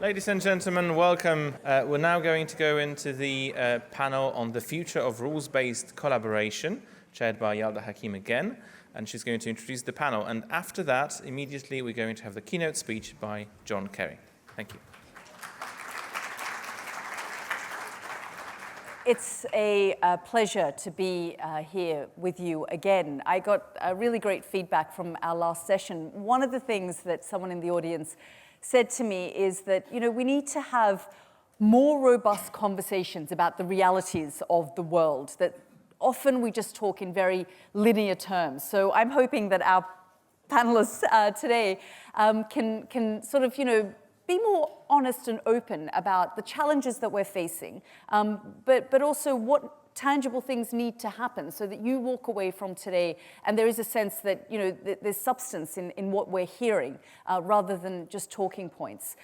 Ladies and gentlemen, welcome. We're now going to go into the panel on the future of rules-based collaboration, chaired by Yalda Hakim again, and she's going to introduce the panel. And after that, immediately, we're going to have the keynote speech by John Kerry. Thank you. It's a pleasure to be here with you again. I got really great feedback from our last session. One of the things that someone in the audience said to me is that, we need to have more robust conversations about the realities of the world, that often we just talk in very linear terms. So I'm hoping that our panelists today can sort of, be more honest and open about the challenges that we're facing, but also what tangible things need to happen so that you walk away from today and there is a sense that there's substance in what we're hearing rather than just talking points.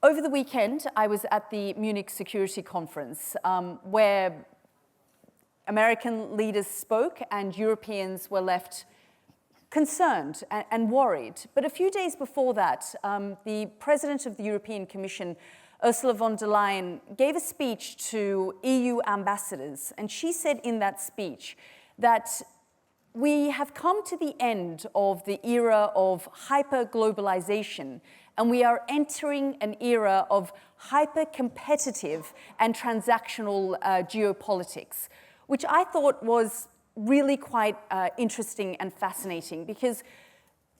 Over the weekend, I was at the Munich Security Conference where American leaders spoke and Europeans were left concerned and worried. But a few days before that, the President of the European Commission, Ursula von der Leyen, gave a speech to EU ambassadors. And she said in that speech that we have come to the end of the era of hyper-globalization, and we are entering an era of hyper-competitive and transactional geopolitics, which I thought was really quite interesting and fascinating, because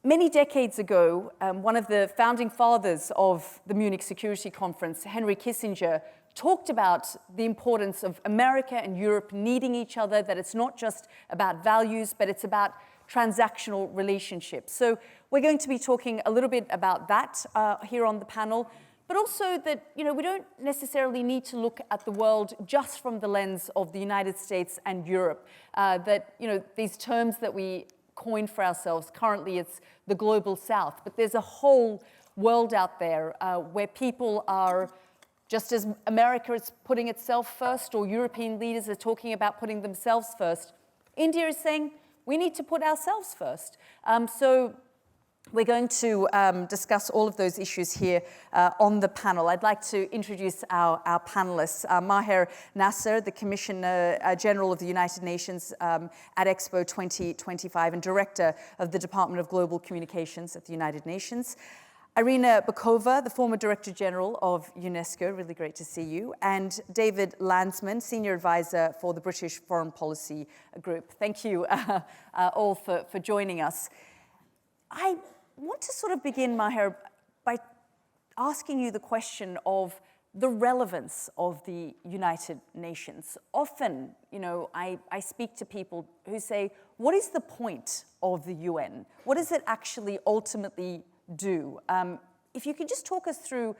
many decades ago, one of the founding fathers of the Munich Security Conference, Henry Kissinger, talked about the importance of America and Europe needing each other, that it's not just about values, but it's about transactional relationships. So we're going to be talking a little bit about that here on the panel, but also that we don't necessarily need to look at the world just from the lens of the United States and Europe. That these terms that we coined for ourselves, currently it's the global south, but there's a whole world out there where people are, just as America is putting itself first, or European leaders are talking about putting themselves first, India is saying we need to put ourselves first. So we're going to discuss all of those issues here on the panel. I'd like to introduce our panelists. Maher Nasser, the Commissioner General of the United Nations at Expo 2025 and Director of the Department of Global Communications at the United Nations. Irina Bokova, the former Director General of UNESCO, really great to see you. And David Landsman, Senior Advisor for the British Foreign Policy Group. Thank you all for joining us. I want to sort of begin, Maher, by asking you the question of the relevance of the United Nations. Often, I speak to people who say, what is the point of the UN? What does it actually ultimately do? If you could just talk us through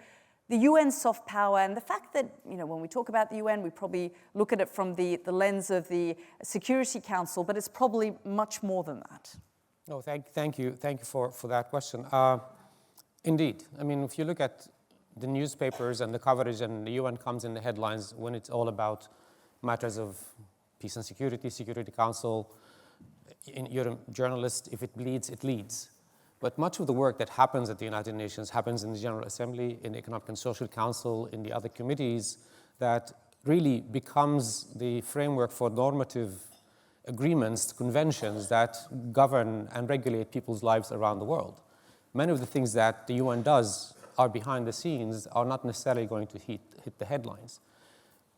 the UN soft power and the fact that, when we talk about the UN, we probably look at it from the lens of the Security Council, but it's probably much more than that. No, thank you for that question. Indeed, if you look at the newspapers and the coverage, and the UN comes in the headlines when it's all about matters of peace and security, Security Council. You're a journalist, if it bleeds, it leads. But much of the work that happens at the United Nations happens in the General Assembly, in the Economic and Social Council, in the other committees, that really becomes the framework for normative agreements, conventions that govern and regulate people's lives around the world. Many of the things that the UN does are behind the scenes, are not necessarily going to hit the headlines.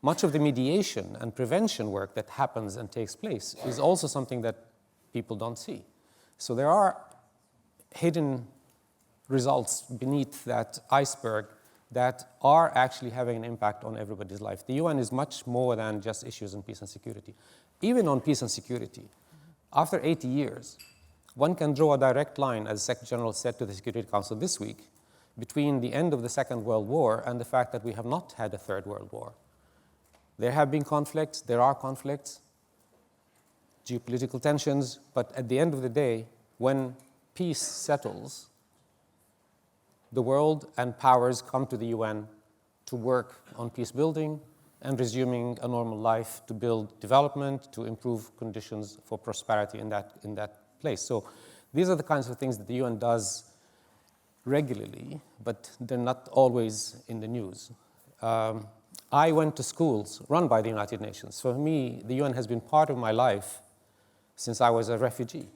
Much of the mediation and prevention work that happens and takes place is also something that people don't see. So there are hidden results beneath that iceberg that are actually having an impact on everybody's life. The UN is much more than just issues in peace and security. Even on peace and security, after 80 years, one can draw a direct line, as the Secretary General said to the Security Council this week, between the end of the Second World War and the fact that we have not had a Third World War. There have been conflicts, there are conflicts, geopolitical tensions, but at the end of the day, when peace settles, the world and powers come to the UN to work on peace building and resuming a normal life, to build development, to improve conditions for prosperity in that place. So These are the kinds of things that the UN does regularly, but they're not always in the news. I went to schools run by the United Nations. For me, the UN has been part of my life since I was a refugee.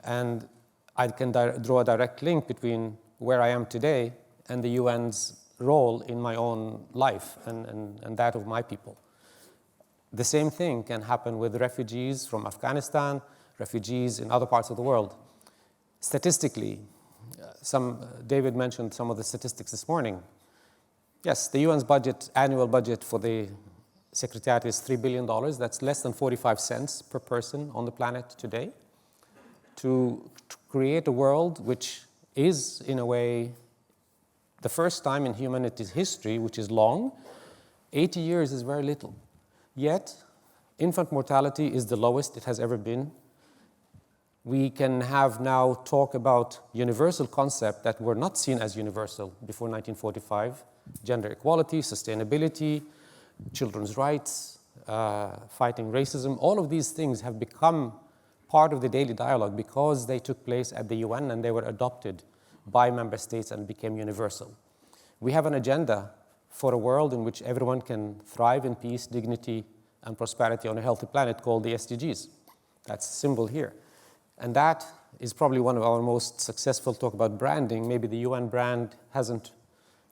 And I can draw a direct link between where I am today and the UN's role in my own life and that of my people. The same thing can happen with refugees from Afghanistan, refugees in other parts of the world. Statistically, David mentioned some of the statistics this morning. Yes, the UN's annual budget for the Secretariat is $3 billion. That's less than 45 cents per person on the planet today. To create a world which is, in a way, the first time in humanity's history, which is long, 80 years is very little. Yet, infant mortality is the lowest it has ever been. We can have now talk about universal concepts that were not seen as universal before 1945. Gender equality, sustainability, children's rights, fighting racism. All of these things have become part of the daily dialogue because they took place at the UN and they were adopted by member states and became universal. We have an agenda for a world in which everyone can thrive in peace, dignity, and prosperity on a healthy planet called the SDGs. That's a symbol here. And that is probably one of our most successful talk about branding. Maybe the UN brand hasn't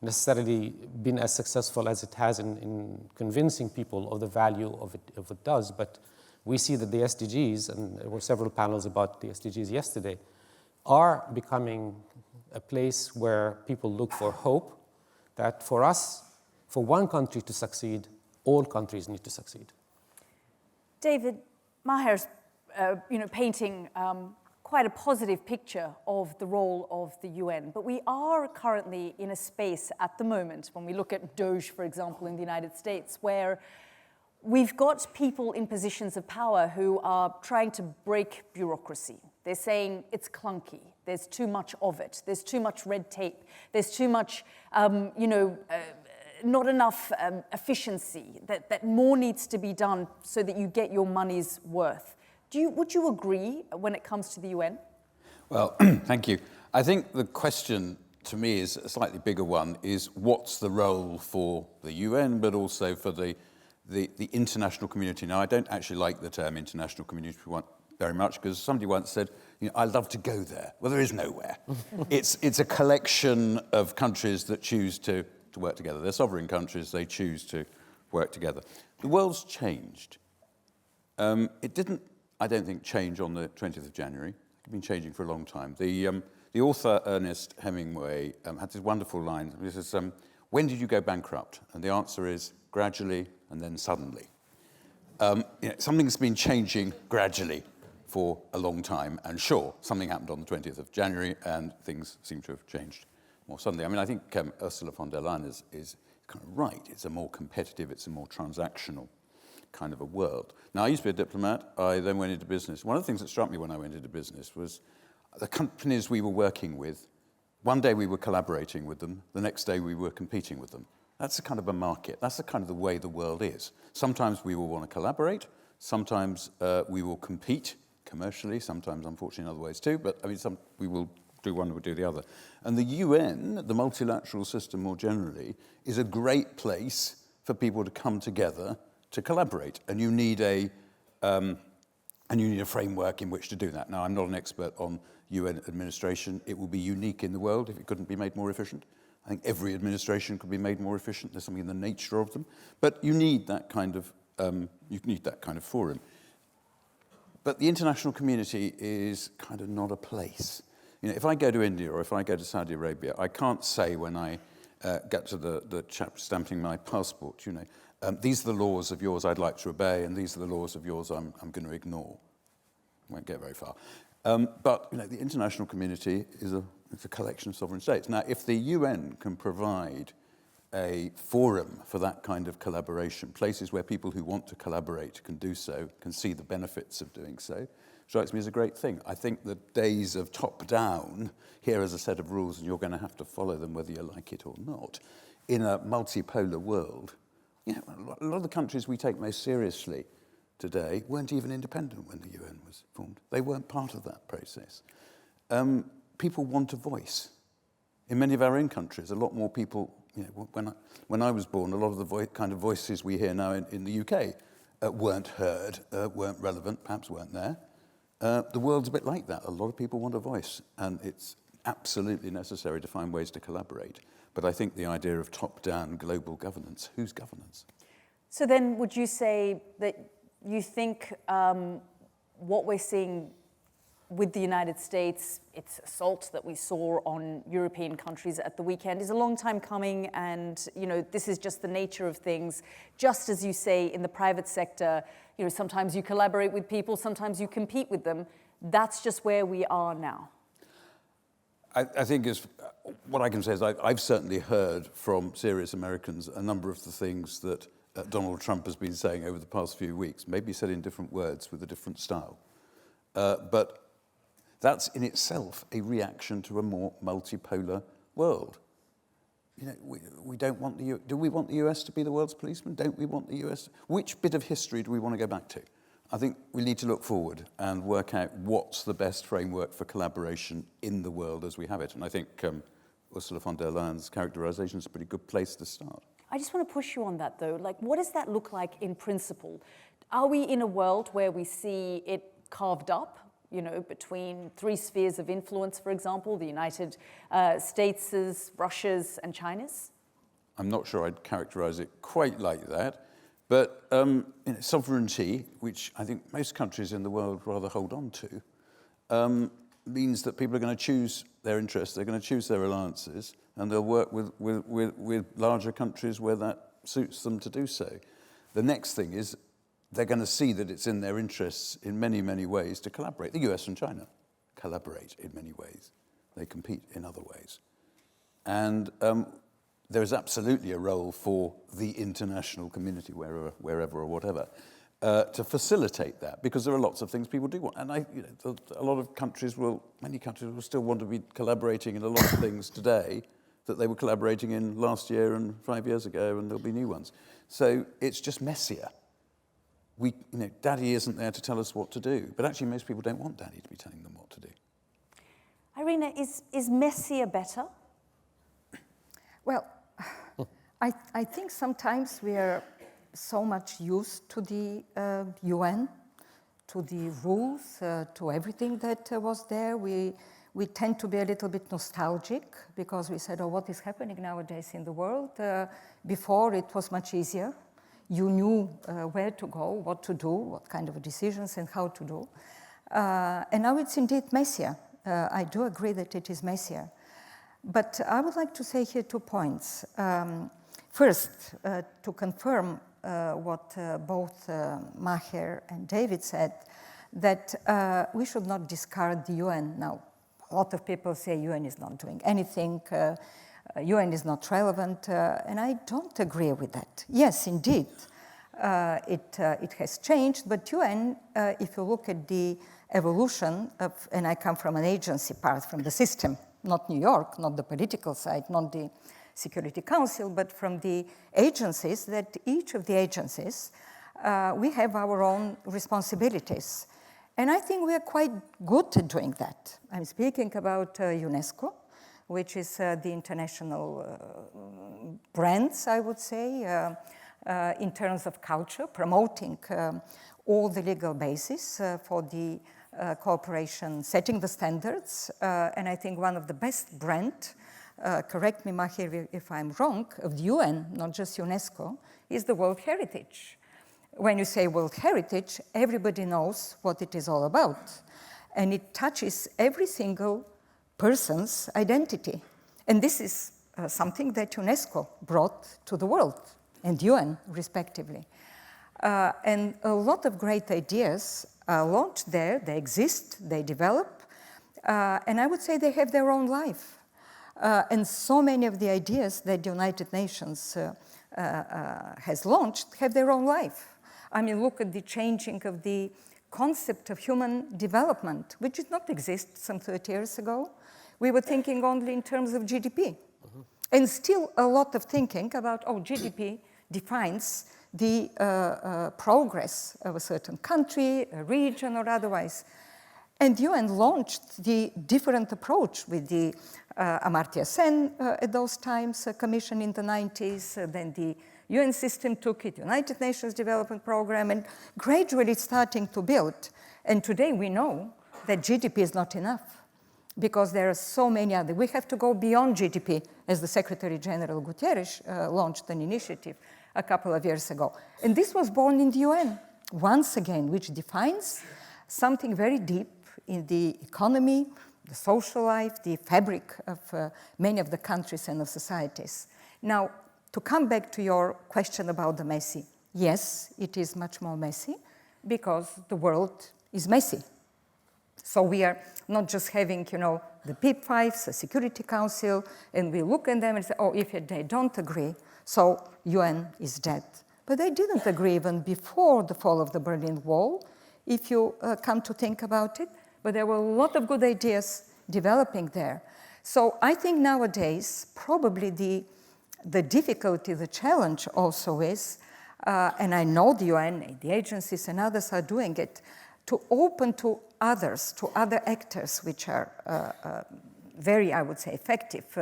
necessarily been as successful as it has in convincing people of the value of it does, but we see that the SDGs, and there were several panels about the SDGs yesterday, are becoming a place where people look for hope, that for us, for one country to succeed, all countries need to succeed. David, Maher's painting quite a positive picture of the role of the UN, but we are currently in a space at the moment, when we look at DOGE, for example, in the United States, where we've got people in positions of power who are trying to break bureaucracy. They're saying it's clunky, there's too much of it, there's too much red tape, there's too much, not enough efficiency, that more needs to be done so that you get your money's worth. Would you agree when it comes to the UN? Well, thank you. I think the question to me is a slightly bigger one, is what's the role for the UN, but also for the international community. Now, I don't actually like the term international community very much, because somebody once said, I'd love to go there. Well, there is nowhere. It's a collection of countries that choose to work together. They're sovereign countries, they choose to work together. The world's changed. It didn't, I don't think, change on the 20th of January. It's been changing for a long time. The author, Ernest Hemingway, had this wonderful line. He says, when did you go bankrupt? And the answer is gradually and then suddenly. Something's been changing gradually for a long time. And sure, something happened on the 20th of January and things seem to have changed more suddenly. I mean, I think Ursula von der Leyen is kind of right. It's a more competitive, it's a more transactional kind of a world. Now, I used to be a diplomat. I then went into business. One of the things that struck me when I went into business was the companies we were working with. One day we were collaborating with them. The next day we were competing with them. That's a kind of a market. That's the kind of the way the world is. Sometimes we will want to collaborate. Sometimes we will compete commercially. Sometimes, unfortunately, in other ways too. But I mean, we will do one, we'll do the other. And the UN, the multilateral system more generally, is a great place for people to come together to collaborate. And you need a framework in which to do that. Now, I'm not an expert on UN administration. It will be unique in the world if it couldn't be made more efficient. I think every administration could be made more efficient. There's something in the nature of them. But you need that kind of forum. But the international community is kind of not a place. If I go to India or if I go to Saudi Arabia, I can't say when I get to the chap stamping my passport, these are the laws of yours I'd like to obey, and these are the laws of yours I'm going to ignore. Won't get very far. But the international community is a collection of sovereign states. Now, if the UN can provide a forum for that kind of collaboration, places where people who want to collaborate can do so, can see the benefits of doing so, strikes me as a great thing. I think the days of top-down, here is a set of rules and you're going to have to follow them whether you like it or not, in a multipolar world, a lot of the countries we take most seriously today weren't even independent when the UN was formed. They weren't part of that process. people want a voice. In many of our own countries, a lot more people, when I was born, a lot of the kind of voices we hear now in the UK weren't heard, weren't relevant, perhaps weren't there. The world's a bit like that. A lot of people want a voice, and it's absolutely necessary to find ways to collaborate. But I think the idea of top-down global governance, whose governance? So then would you say that you think what we're seeing with the United States, its assault that we saw on European countries at the weekend, is a long time coming, and this is just the nature of things. Just as you say in the private sector, sometimes you collaborate with people, sometimes you compete with them. That's just where we are now. I think what I can say is I've certainly heard from serious Americans a number of the things that Donald Trump has been saying over the past few weeks, maybe said in different words with a different style. But that's in itself a reaction to a more multipolar world. We don't want do we want the US to be the world's policeman? Don't we want the US? Which bit of history do we want to go back to? I think we need to look forward and work out what's the best framework for collaboration in the world as we have it. And I think Ursula von der Leyen's characterization is a pretty good place to start. I just want to push you on that, though. What does that look like in principle? Are we in a world where we see it carved up, between three spheres of influence, for example, the United States', Russia's, and China's? I'm not sure I'd characterize it quite like that. But sovereignty, which I think most countries in the world rather hold on to, means that people are going to choose their interests, they're going to choose their alliances, and they'll work with larger countries where that suits them to do so. The next thing is they're going to see that it's in their interests in many, many ways to collaborate. The US and China collaborate in many ways. They compete in other ways. And there is absolutely a role for the international community, wherever or whatever, to facilitate that, because there are lots of things people do want. And a lot of countries many countries will still want to be collaborating in a lot of things today that they were collaborating in last year and 5 years ago, and there'll be new ones. So it's just messier. Daddy isn't there to tell us what to do, but actually most people don't want Daddy to be telling them what to do. Irina, is messier better? Well, I think sometimes we are so much used to the UN, to the rules, to everything that was there. We tend to be a little bit nostalgic because we said, what is happening nowadays in the world? Before it was much easier. You knew where to go, what to do, what kind of decisions and how to do. And now it's indeed messier. I do agree that it is messier. But I would like to say here 2 points. First, to confirm what both Maher and David said, that we should not discard the UN. Now, a lot of people say UN is not doing anything, UN is not relevant, and I don't agree with that. Yes, indeed, it has changed, but UN, if you look at the evolution of, and I come from an agency part, from the system, not New York, not the political side, not the Security Council, but from the agencies, that each of the agencies, we have our own responsibilities. And I think we are quite good at doing that. I'm speaking about UNESCO, which is the international brands, I would say, in terms of culture, promoting all the legal basis for the cooperation, setting the standards. And I think one of the best brand, correct me, Maher, if I'm wrong, of the UN, not just UNESCO, is the World Heritage. When you say World Heritage, everybody knows what it is all about. And it touches every single person's identity. And this is something that UNESCO brought to the world, and UN, respectively. And a lot of great ideas are launched there. They exist, they develop, and I would say they have their own life. And so many of the ideas that the United Nations has launched have their own life. I mean, look at the changing of the concept of human development, which did not exist some 30 years ago. We were thinking only in terms of GDP. Mm-hmm. And still a lot of thinking about, GDP defines the progress of a certain country, a region, or otherwise. And UN launched the different approach with the Amartya Sen at those times, commission in the 90s, then the UN system took it, United Nations Development Program, and gradually it's starting to build. And today we know that GDP is not enough because there are so many other. We have to go beyond GDP, as the Secretary General Guterres launched an initiative a couple of years ago. And this was born in the UN, once again, which defines something very deep in the economy, the social life, the fabric of many of the countries and of societies. Now, to come back to your question about the messy, yes, it is much more messy because the world is messy. So we are not just having, the PIP5s, the Security Council, and we look at them and say, oh, if they don't agree, so UN is dead. But they didn't agree even before the fall of the Berlin Wall, if you come to think about it. But there were a lot of good ideas developing there. So I think nowadays, probably the difficulty, the challenge also is, and I know the UN, the agencies and others are doing it, to open to others, to other actors, which are very, I would say, effective.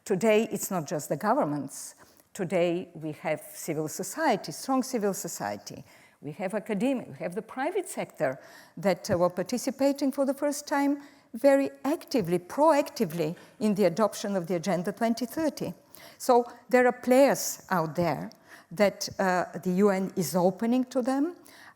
Today, it's not just the governments. Today, we have civil society, strong civil society. We have academia, we have the private sector that were participating for the first time very actively, proactively in the adoption of the Agenda 2030. So there are players out there that the UN is opening to them,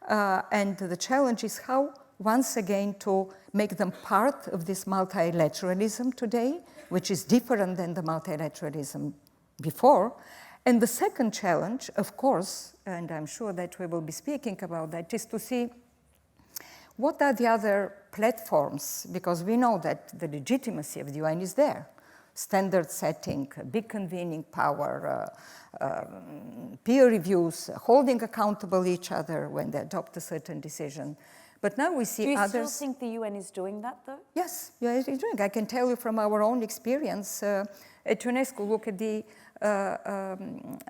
and the challenge is how, once again, to make them part of this multilateralism today, which is different than the multilateralism before. And the second challenge, of course, and I'm sure that we will be speaking about that, is to see what are the other platforms, because we know that the legitimacy of the UN is there. Standard setting, big convening power, peer reviews, holding accountable each other when they adopt a certain decision. But now we see others. Do you still think the UN is doing that, though? Yes, yeah, it is doing. I can tell you from our own experience at UNESCO, look at the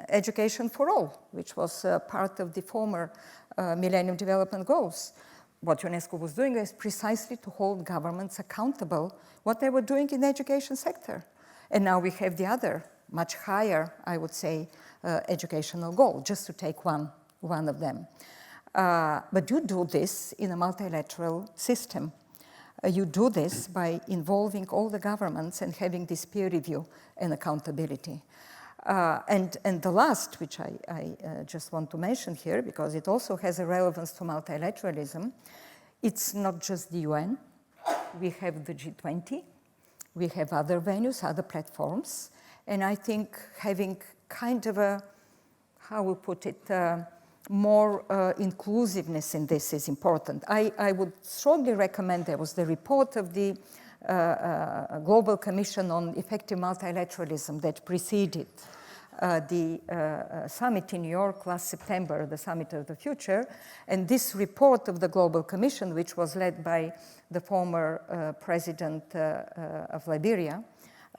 Education for All, which was part of the former Millennium Development Goals. What UNESCO was doing is precisely to hold governments accountable what they were doing in the education sector. And now we have the other, much higher, I would say, educational goal, just to take one of them. But you do this in a multilateral system. You do this by involving all the governments and having this peer review and accountability. And the last, which I just want to mention here, because it also has a relevance to multilateralism, it's not just the UN. We have the G20. We have other venues, other platforms. And I think having kind of a, how we put it, more inclusiveness in this is important. I would strongly recommend, there was the report of the Global Commission on Effective Multilateralism that preceded the summit in New York last September, the Summit of the Future. And this report of the Global Commission, which was led by the former president of Liberia,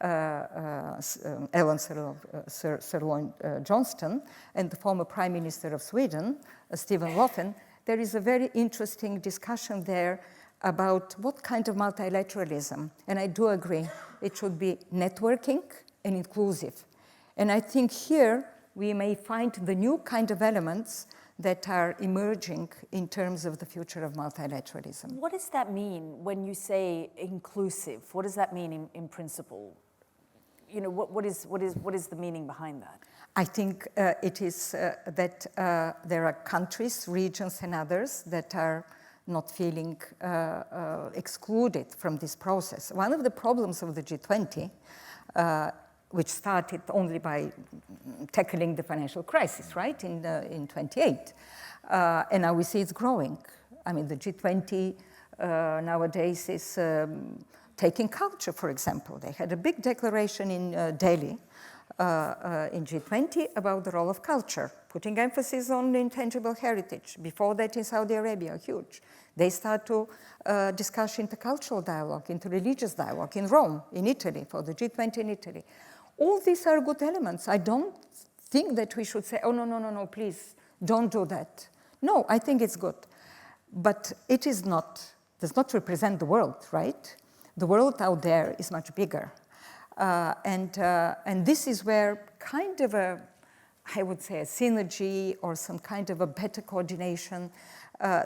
Ellen Sirleaf Johnston, and the former Prime Minister of Sweden, Stephen Löfven, there is a very interesting discussion there about what kind of multilateralism. And I do agree, it should be networking and inclusive. And I think here we may find the new kind of elements that are emerging in terms of the future of multilateralism. What does that mean when you say inclusive? What does that mean in principle? You know, what is the meaning behind that? I think it is that there are countries, regions, and others that are not feeling excluded from this process. One of the problems of the G20, which started only by tackling the financial crisis, right, in 28. And now we see it's growing. I mean, the G20 nowadays is taking culture, for example. They had a big declaration in Delhi in G20 about the role of culture, putting emphasis on intangible heritage. Before that in Saudi Arabia, huge. They start to discuss intercultural dialogue, interreligious dialogue in Rome, in Italy, for the G20 in Italy. All these are good elements. I don't think that we should say, oh, no, please, don't do that. No, I think it's good. But it is not does not represent the world, right? The world out there is much bigger. And this is where kind of I would say a synergy or some kind of a better coordination.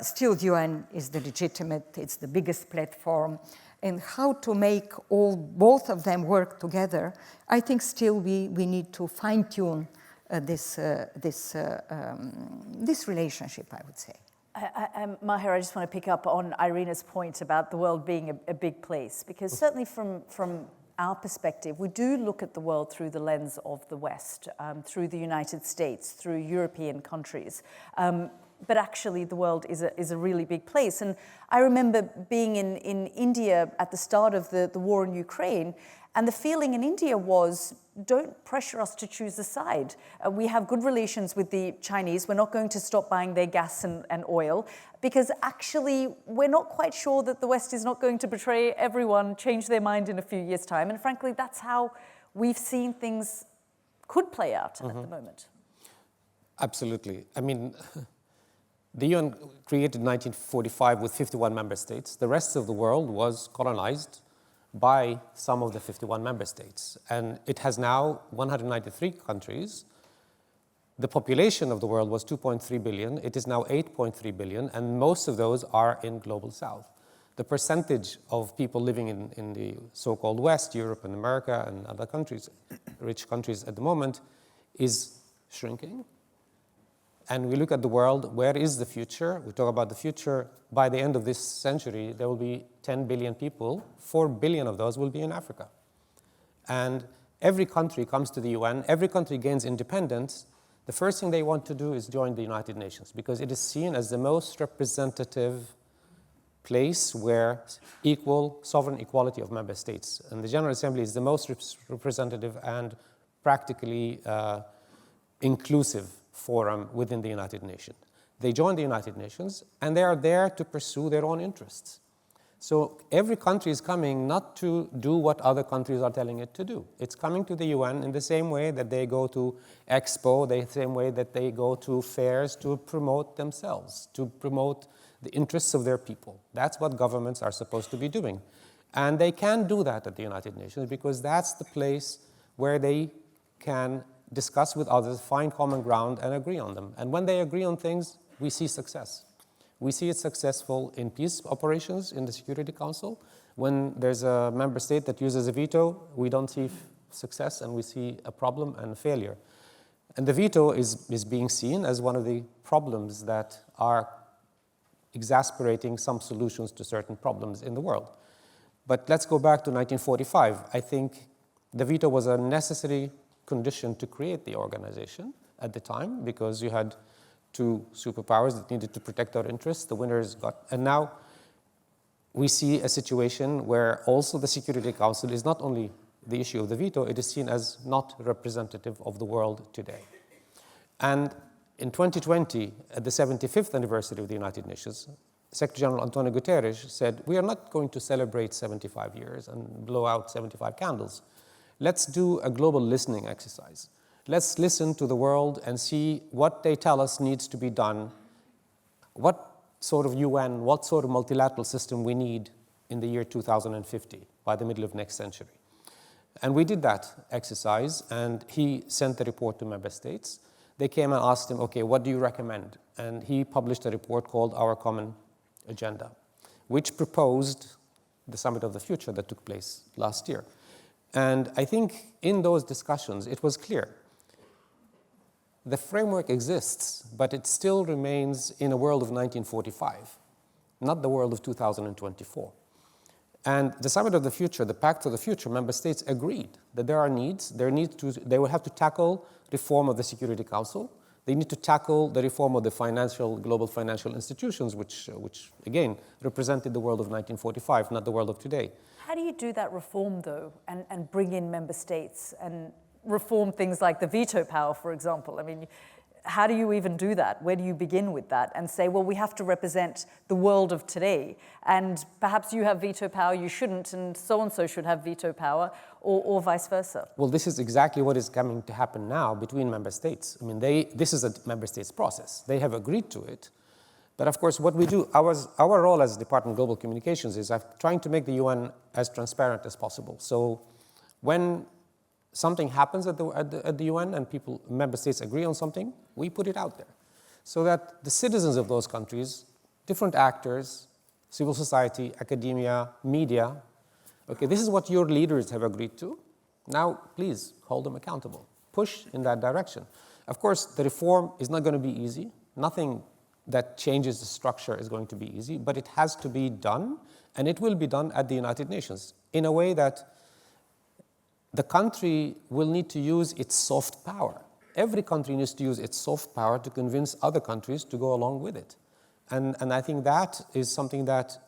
Still, the UN is the legitimate, it's the biggest platform. And how to make both of them work together, I think still we need to fine-tune this relationship, I would say. Maher, I just want to pick up on Irina's point about the world being a big place, because certainly from our perspective, we do look at the world through the lens of the West, through the United States, through European countries. But actually, the world is a really big place. And I remember being in India at the start of the war in Ukraine, and the feeling in India was, don't pressure us to choose a side. We have good relations with the Chinese. We're not going to stop buying their gas and oil, because actually, we're not quite sure that the West is not going to betray everyone, change their mind in a few years' time. And frankly, that's how we've seen things could play out at the moment. Absolutely. I mean, the UN created in 1945 with 51 member states. The rest of the world was colonized by some of the 51 member states. And it has now 193 countries. The population of the world was 2.3 billion. It is now 8.3 billion, and most of those are in Global South. The percentage of people living in the so-called West, Europe and America and other countries, rich countries at the moment, is shrinking. And we look at the world, where is the future? We talk about the future. By the end of this century, there will be 10 billion people. 4 billion of those will be in Africa. And every country comes to the UN, every country gains independence. The first thing they want to do is join the United Nations, because it is seen as the most representative place where equal sovereign equality of member states. And the General Assembly is the most representative and practically inclusive forum within the United Nations. They join the United Nations, and they are there to pursue their own interests. So every country is coming not to do what other countries are telling it to do. It's coming to the UN in the same way that they go to Expo, the same way that they go to fairs to promote themselves, to promote the interests of their people. That's what governments are supposed to be doing. And they can do that at the United Nations because that's the place where they can discuss with others, find common ground, and agree on them. And when they agree on things, we see success. We see it successful in peace operations in the Security Council. When there's a member state that uses a veto, we don't see success, and we see a problem and failure. And the veto is being seen as one of the problems that are exasperating some solutions to certain problems in the world. But let's go back to 1945. I think the veto was a necessary condition to create the organization at the time, because you had two superpowers that needed to protect our interests. The winners got, and now we see a situation where also the Security Council is not only the issue of the veto, it is seen as not representative of the world today. And in 2020, at the 75th anniversary of the United Nations, Secretary General Antonio Guterres said, we are not going to celebrate 75 years and blow out 75 candles. Let's do a global listening exercise. Let's listen to the world and see what they tell us needs to be done, what sort of UN, what sort of multilateral system we need in the year 2050, by the middle of next century. And we did that exercise, and he sent the report to member states. They came and asked him, okay, what do you recommend? And he published a report called Our Common Agenda, which proposed the Summit of the Future that took place last year. And I think in those discussions, it was clear. The framework exists, but it still remains in a world of 1945, not the world of 2024. And the Summit of the Future, the Pact for the Future, member states agreed that there are needs. They will have to tackle reform of the Security Council. They need to tackle the reform of the global financial institutions, which again, represented the world of 1945, not the world of today. How do you do that reform, though, and bring in member states and reform things like the veto power, for example? I mean, how do you even do that? Where do you begin with that and say, well, we have to represent the world of today, and perhaps you have veto power, you shouldn't, and so-and-so should have veto power, or vice versa? Well, this is exactly what is coming to happen now between member states. I mean, this is a member states process. They have agreed to it. But of course, what we do, our role as Department of Global Communications is trying to make the UN as transparent as possible. So when something happens at the UN and member states agree on something, we put it out there so that the citizens of those countries, different actors, civil society, academia, media, okay, this is what your leaders have agreed to. Now, please hold them accountable. Push in that direction. Of course, the reform is not going to be easy. Nothing that changes the structure is going to be easy, but it has to be done, and it will be done at the United Nations in a way that the country will need to use its soft power. Every country needs to use its soft power to convince other countries to go along with it. And I think that is something that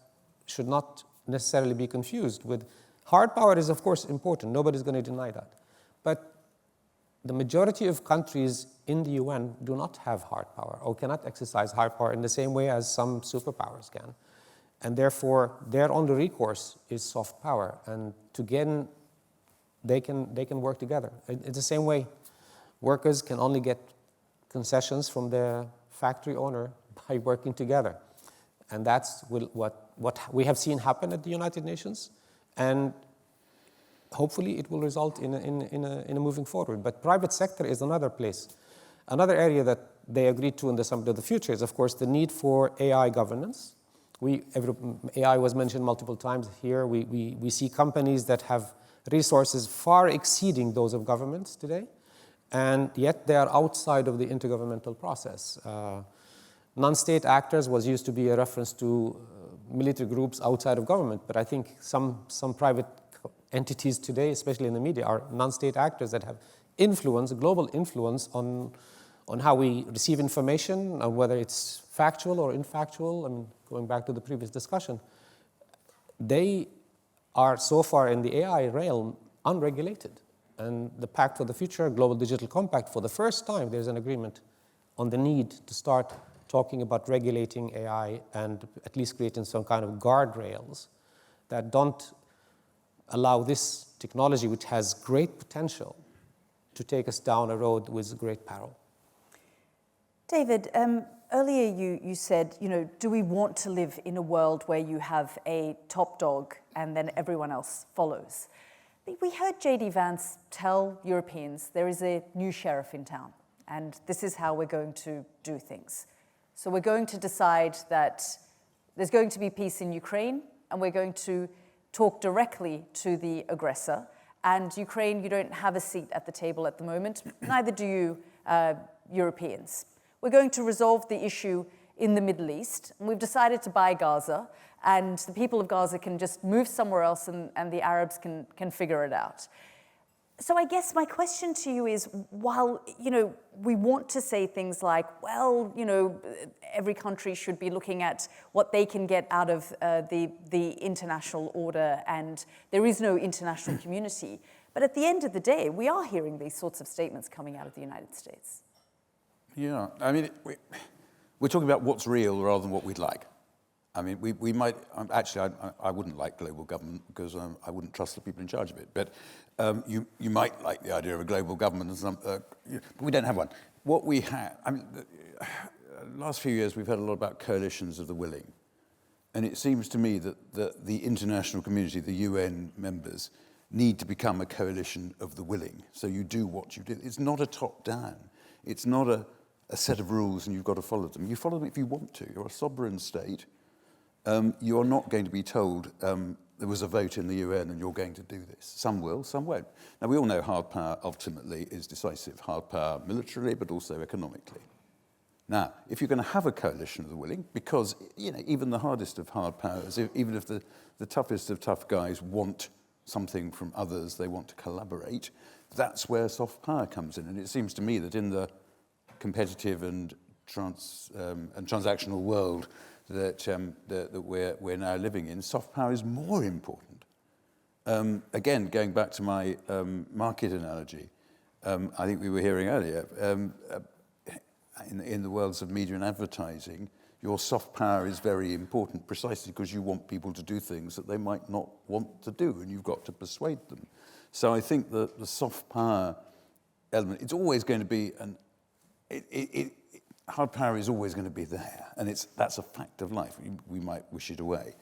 should not necessarily be confused with. Hard power is, of course, important. Nobody's going to deny that. But the majority of countries in the UN do not have hard power or cannot exercise hard power in the same way as some superpowers can. And therefore, their only recourse is soft power. And again, they can work together. It's the same way workers can only get concessions from the factory owner by working together. And that's what we have seen happen at the United Nations. And hopefully it will result in a moving forward. But private sector is another place. Another area that they agreed to in the Summit of the Future is, of course, the need for AI governance. AI was mentioned multiple times here. We see companies that have resources far exceeding those of governments today, and yet they are outside of the intergovernmental process. Non-state actors was used to be a reference to military groups outside of government, but I think some private entities today, especially in the media, are non-state actors that have influence, global influence on how we receive information, on whether it's factual or infactual. I mean, going back to the previous discussion, they are so far in the AI realm unregulated. And the Pact for the Future, Global Digital Compact, for the first time, there's an agreement on the need to start talking about regulating AI and at least creating some kind of guardrails that don't allow this technology, which has great potential, to take us down a road with great peril. David, earlier you said, do we want to live in a world where you have a top dog and then everyone else follows? We heard J.D. Vance tell Europeans there is a new sheriff in town, and this is how we're going to do things. So we're going to decide that there's going to be peace in Ukraine, and we're going to talk directly to the aggressor. And Ukraine, you don't have a seat at the table at the moment, neither do you Europeans. We're going to resolve the issue in the Middle East, and we've decided to buy Gaza, and the people of Gaza can just move somewhere else, and the Arabs can figure it out. So I guess my question to you is, while we want to say things like, well, every country should be looking at what they can get out of the international order, and there is no international community, but at the end of the day, we are hearing these sorts of statements coming out of the United States. Yeah, I mean, we're talking about what's real rather than what we'd like. I mean, we might, actually, I wouldn't like global government because I wouldn't trust the people in charge of it. But you might like the idea of a global government, but we don't have one. What we have, I mean, the last few years we've heard a lot about coalitions of the willing. And it seems to me that the international community, the UN members, need to become a coalition of the willing. So you do what you do. It's not a top-down. It's not a set of rules and you've got to follow them. You follow them if you want to. You're a sovereign state. You are not going to be told there was a vote in the UN and you're going to do this. Some will, some won't. Now, we all know hard power ultimately is decisive. Hard power militarily, but also economically. Now, if you're going to have a coalition of the willing, because even the hardest of hard powers, even if the toughest of tough guys want something from others, they want to collaborate, that's where soft power comes in. And it seems to me that in the competitive and transactional world that we're now living in, soft power is more important. Again, going back to my market analogy, I think we were hearing earlier, in the worlds of media and advertising, your soft power is very important precisely because you want people to do things that they might not want to do, and you've got to persuade them. So I think that the soft power element, it's always going to be hard power is always going to be there, and that's a fact of life. We might wish it away.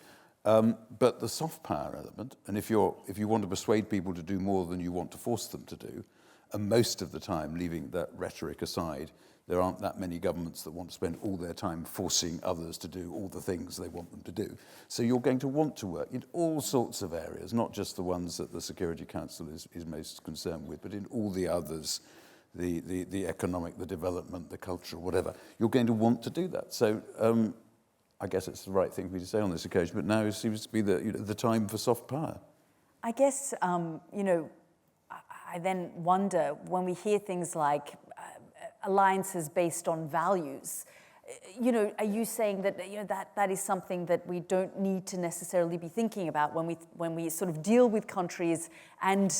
But the soft power element, and if you want to persuade people to do more than you want to force them to do, and most of the time, leaving that rhetoric aside, there aren't that many governments that want to spend all their time forcing others to do all the things they want them to do. So you're going to want to work in all sorts of areas, not just the ones that the Security Council is most concerned with, but in all the others, the economic, the development, the cultural, whatever. You're going to want to do that. So I guess it's the right thing for me to say on this occasion, but now seems to be the time for soft power. I guess, I then wonder when we hear things like alliances based on values, are you saying that that is something that we don't need to necessarily be thinking about when we sort of deal with countries and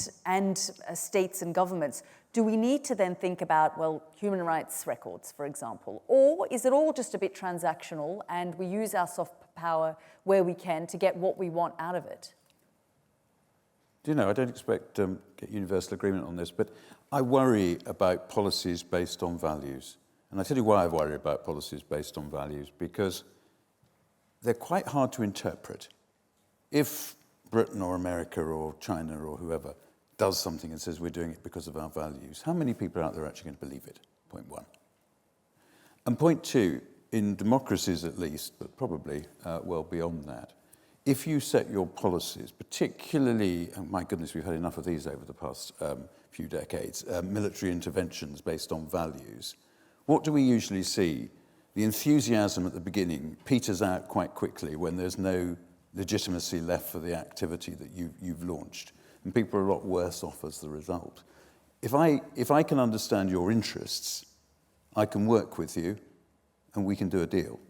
states and governments? Do we need to then think about, well, human rights records, for example, or is it all just a bit transactional and we use our soft power where we can to get what we want out of it? Do you know, I don't expect to get universal agreement on this, but I worry about policies based on values. And I tell you why I worry about policies based on values, because they're quite hard to interpret. If Britain or America or China or whoever does something and says we're doing it because of our values, how many people out there are actually going to believe it? Point one. And point two, in democracies at least, but probably well beyond that, if you set your policies, particularly, oh my goodness, we've had enough of these over the past few decades, military interventions based on values, what do we usually see? The enthusiasm at the beginning peters out quite quickly when there's no legitimacy left for the activity that you've launched, and people are a lot worse off as the result. If I can understand your interests, I can work with you, and we can do a deal.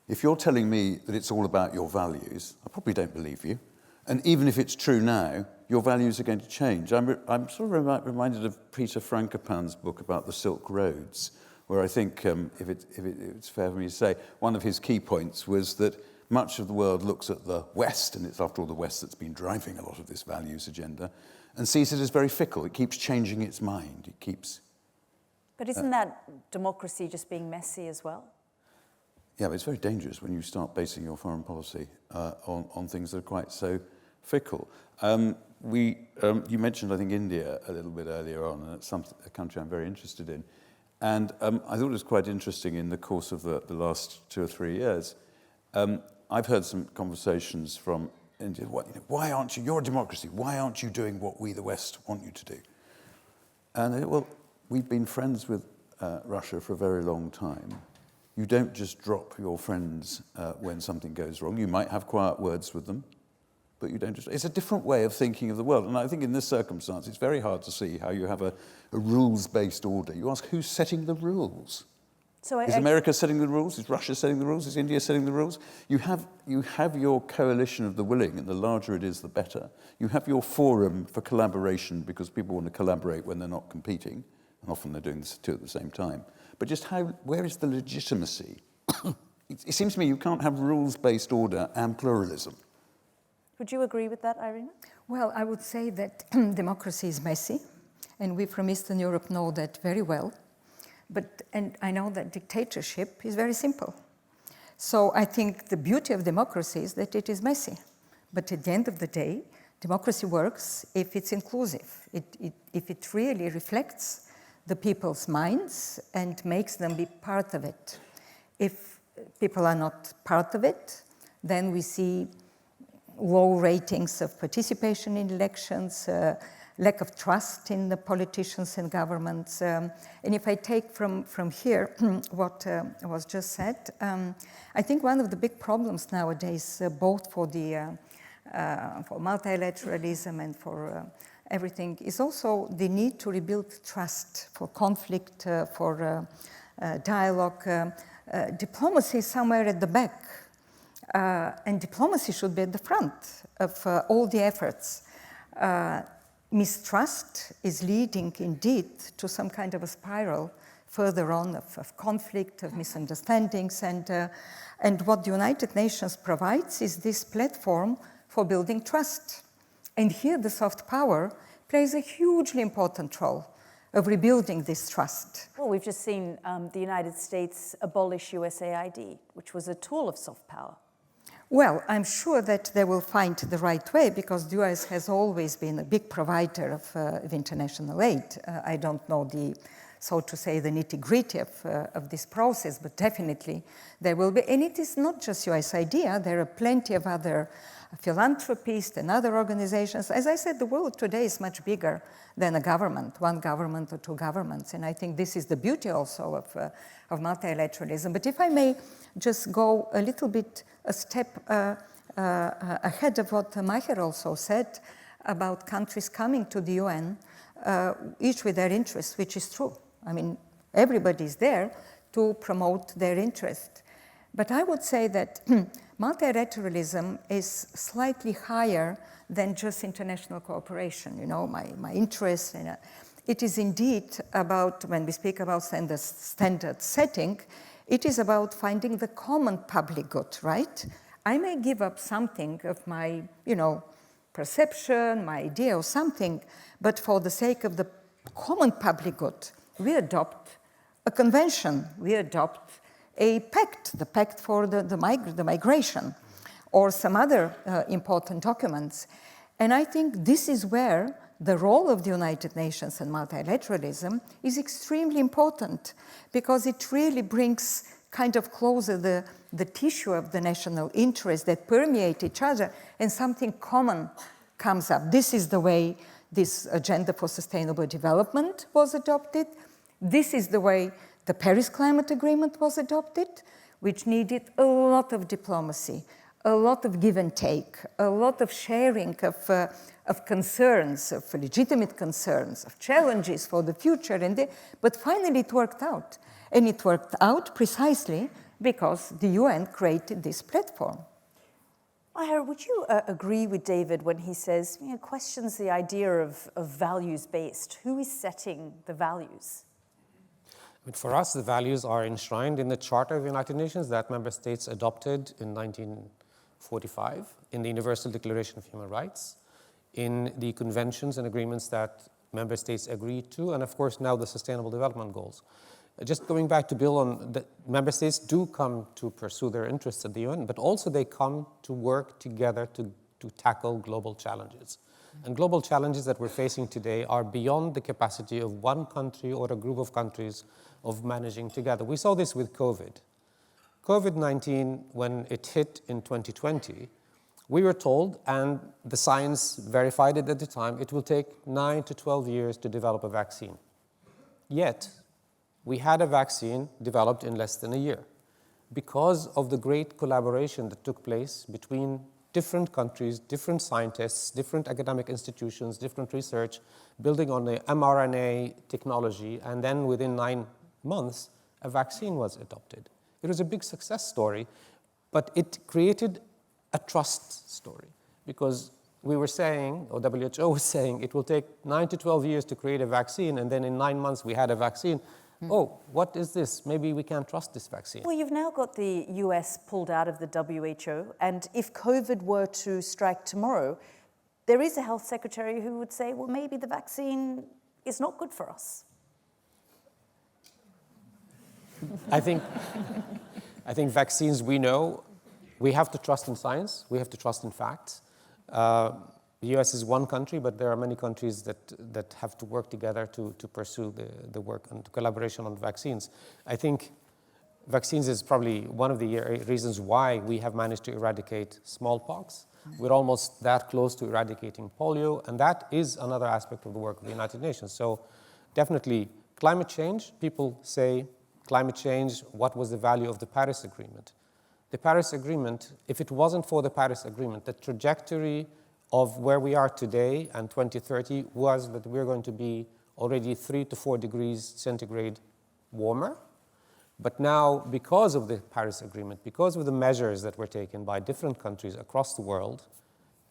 If you're telling me that it's all about your values, I probably don't believe you. And even if it's true now, your values are going to change. I'm sort of reminded of Peter Frankopan's book about the Silk Roads, where I think, if it's fair for me to say, one of his key points was that much of the world looks at the West, and it's after all the West that's been driving a lot of this values agenda, and sees it as very fickle. It keeps changing its mind. It keeps... But isn't that democracy just being messy as well? Yeah, but it's very dangerous when you start basing your foreign policy on things that are quite so fickle. You mentioned, I think, India a little bit earlier on, and it's a country I'm very interested in. And I thought it was quite interesting in the course of the last 2 or 3 years. I've heard some conversations from India. Why aren't you? You're a democracy. Why aren't you doing what we, the West, want you to do? And well, we've been friends with Russia for a very long time. You don't just drop your friends when something goes wrong. You might have quiet words with them, but you don't just... It's a different way of thinking of the world. And I think in this circumstance, it's very hard to see how you have a rules-based order. You ask, who's setting the rules? Is America setting the rules? Is Russia setting the rules? Is India setting the rules? You have your coalition of the willing, and the larger it is, the better. You have your forum for collaboration because people want to collaborate when they're not competing, and often they're doing the two at the same time. But just where is the legitimacy? It seems to me you can't have rules-based order and pluralism. Would you agree with that, Irina? Well, I would say that democracy is messy, and we from Eastern Europe know that very well. And I know that dictatorship is very simple. So I think the beauty of democracy is that it is messy. But at the end of the day, democracy works if it's inclusive, if it really reflects the people's minds and makes them be part of it. If people are not part of it, then we see low ratings of participation in elections, lack of trust in the politicians and governments. And if I take from here what was just said, I think one of the big problems nowadays, both for multilateralism and for everything, is also the need to rebuild trust, for conflict, for dialogue. Diplomacy is somewhere at the back, and diplomacy should be at the front of all the efforts. Mistrust is leading indeed to some kind of a spiral further on of conflict, of misunderstandings, and what the United Nations provides is this platform for building trust. And here the soft power plays a hugely important role. rebuilding this trust. Well, we've just seen the United States abolish USAID, which was a tool of soft power. Well, I'm sure that they will find the right way, because the US has always been a big provider of international aid. I don't know the, so to say, the nitty-gritty of this process, but definitely there will be. And it is not just USAID. There are plenty of other philanthropists and other organizations. As I said, the world today is much bigger than a government, one government or two governments. And I think this is the beauty also of multilateralism. But if I may just go a little bit a step ahead of what Maher also said about countries coming to the UN, each with their interests, which is true. I mean, everybody's there to promote their interest. But I would say that multilateralism is slightly higher than just international cooperation. You know, my interest in it. It is indeed about, when we speak about standard setting, it is about finding the common public good, right? I may give up something of my, perception, my idea or something, but for the sake of the common public good, we adopt a convention, we adopt a pact, the pact for the migration, or some other important documents. And I think this is where the role of the United Nations and multilateralism is extremely important, because it really brings kind of closer the tissue of the national interests that permeate each other, and something common comes up. This is the way this Agenda for Sustainable Development was adopted. This is the way the Paris Climate Agreement was adopted, which needed a lot of diplomacy, a lot of give and take, a lot of sharing of concerns, of legitimate concerns, of challenges for the future. But finally it worked out. And it worked out precisely because the UN created this platform. Maher, would you agree with David when he says, questions the idea of values-based? Who is setting the values? But for us, the values are enshrined in the Charter of the United Nations that member states adopted in 1945, in the Universal Declaration of Human Rights, in the conventions and agreements that member states agreed to, and of course now the Sustainable Development Goals. Just going back to build on that, member states do come to pursue their interests at the UN, but also they come to work together to tackle global challenges. And global challenges that we're facing today are beyond the capacity of one country or a group of countries of managing together. We saw this with COVID. COVID-19, when it hit in 2020, we were told, and the science verified it at the time, it will take 9 to 12 years to develop a vaccine. Yet, we had a vaccine developed in less than a year because of the great collaboration that took place between different countries, different scientists, different academic institutions, different research, building on the mRNA technology, and then within 9 months, a vaccine was adopted. It was a big success story, but it created a trust story, because we were saying, or WHO was saying, it will take 9 to 12 years to create a vaccine, and then in 9 months we had a vaccine. Oh, what is this? Maybe we can't trust this vaccine. Well, you've now got the US pulled out of the WHO, and if COVID were to strike tomorrow, there is a health secretary who would say, well, maybe the vaccine is not good for us. I think vaccines, we know, we have to trust in science, we have to trust in facts. The US is one country, but there are many countries that have to work together to pursue the work and collaboration on vaccines. I think vaccines is probably one of the reasons why we have managed to eradicate smallpox. We're almost that close to eradicating polio, and that is another aspect of the work of the United Nations. So definitely climate change, people say climate change, what was the value of the Paris Agreement? The Paris Agreement, if it wasn't for the Paris Agreement, the trajectory of where we are today and 2030 was that we're going to be already 3 to 4 degrees centigrade warmer. But now, because of the Paris Agreement, because of the measures that were taken by different countries across the world,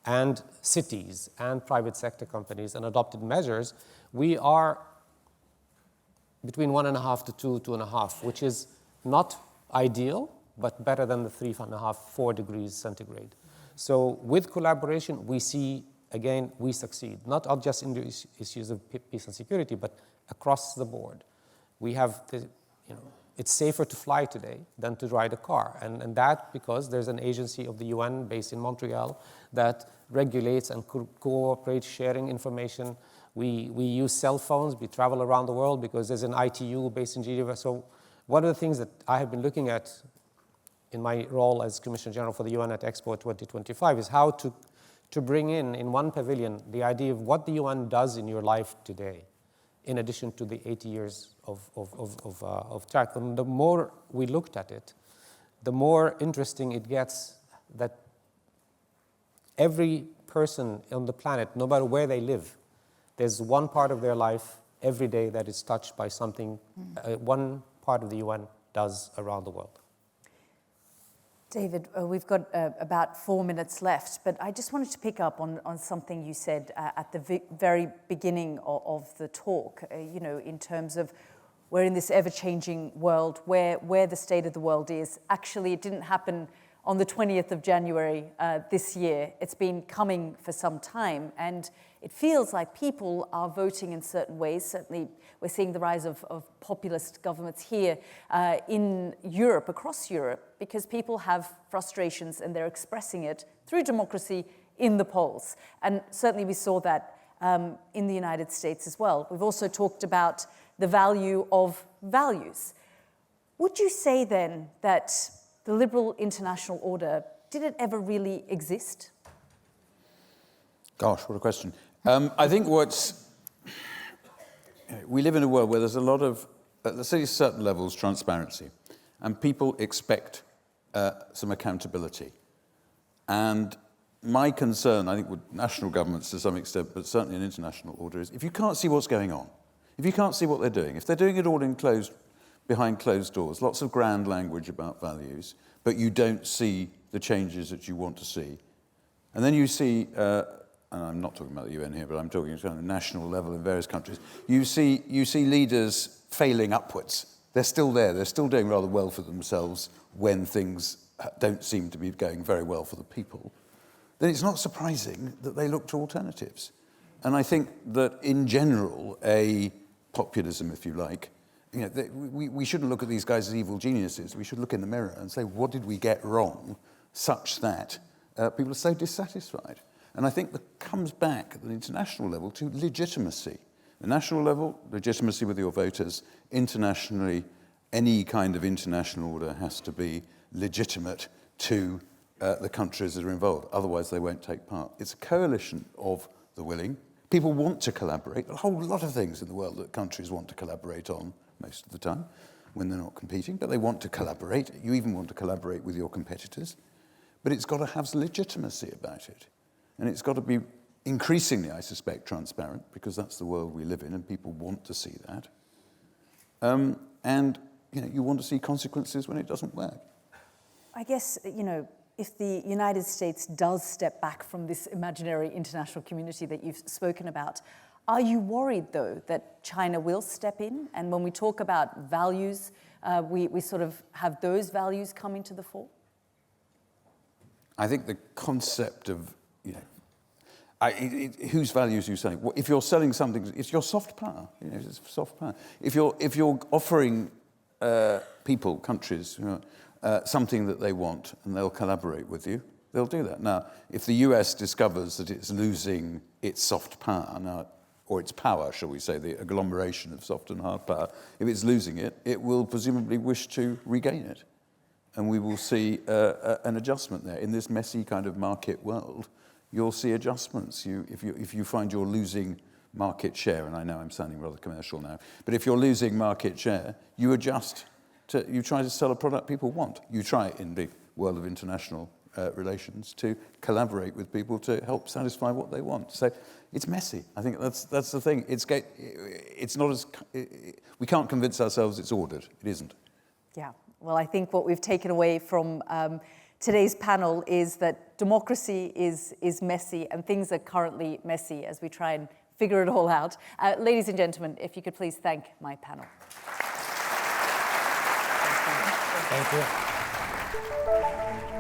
and cities and private sector companies and adopted measures, we are between 1.5 to 2.5, which is not ideal, but better than the 3.5, 4 degrees centigrade. So with collaboration, we see again, we succeed. Not just in the issues of peace and security, but across the board. We have, it's safer to fly today than to ride a car. And that because there's an agency of the UN based in Montreal that regulates and cooperates sharing information. We use cell phones, we travel around the world because there's an ITU based in Geneva. So one of the things that I have been looking at in my role as Commissioner General for the UN at Expo 2025 is how to bring in one pavilion the idea of what the UN does in your life today, in addition to the 80 years of track. And the more we looked at it, the more interesting it gets that every person on the planet, no matter where they live, there's one part of their life every day that is touched by something one part of the UN does around the world. David, we've got about 4 minutes left, but I just wanted to pick up on something you said at the very beginning of the talk, in terms of we're in this ever-changing world, where the state of the world is. Actually, it didn't happen on the 20th of January this year. It's been coming for some time, and it feels like people are voting in certain ways. Certainly, we're seeing the rise of populist governments here in Europe, across Europe, because people have frustrations and they're expressing it through democracy in the polls. And certainly we saw that in the United States as well. We've also talked about the value of values. Would you say then that the liberal international order, did it ever really exist? Gosh, what a question. I think we live in a world where there's a lot of, let's say certain levels, transparency, and people expect some accountability. And my concern, I think with national governments to some extent, but certainly an international order, is if you can't see what's going on, if you can't see what they're doing, if they're doing it all behind closed doors, lots of grand language about values, but you don't see the changes that you want to see. And then you see, and I'm not talking about the UN here, but I'm talking at a national level in various countries, you see leaders failing upwards. They're still there. They're still doing rather well for themselves when things don't seem to be going very well for the people. Then it's not surprising that they look to alternatives. And I think that in general, a populism, if you like, we shouldn't look at these guys as evil geniuses. We should look in the mirror and say, what did we get wrong such that people are so dissatisfied? And I think that comes back at the international level to legitimacy. The national level, legitimacy with your voters. Internationally, any kind of international order has to be legitimate to the countries that are involved. Otherwise, they won't take part. It's a coalition of the willing. People want to collaborate. A whole lot of things in the world that countries want to collaborate on most of the time when they're not competing, but they want to collaborate. You even want to collaborate with your competitors. But it's got to have legitimacy about it. And it's got to be increasingly, I suspect, transparent, because that's the world we live in, and people want to see that. And you want to see consequences when it doesn't work. I guess, if the United States does step back from this imaginary international community that you've spoken about, are you worried, though, that China will step in? And when we talk about values, we sort of have those values coming to the fore? I think the concept of, whose values are you selling? If you're selling something, it's your soft power. It's soft power. If you're offering people, countries, something that they want, and they'll collaborate with you, they'll do that. Now, if the US discovers that it's losing its soft power now, or its power, shall we say, the agglomeration of soft and hard power, if it's losing it, it will presumably wish to regain it. And we will see an adjustment there. In this messy kind of market world, you'll see adjustments. If you find you're losing market share, and I know I'm sounding rather commercial now, but if you're losing market share, you adjust. You try to sell a product people want. You try, in the world of international relations, to collaborate with people to help satisfy what they want. So it's messy. I think that's the thing. It's not as... we can't convince ourselves it's ordered. It isn't. Yeah. Well, I think what we've taken away from today's panel is that democracy is messy, and things are currently messy as we try and figure it all out. Ladies and gentlemen, if you could please thank my panel. Thank you.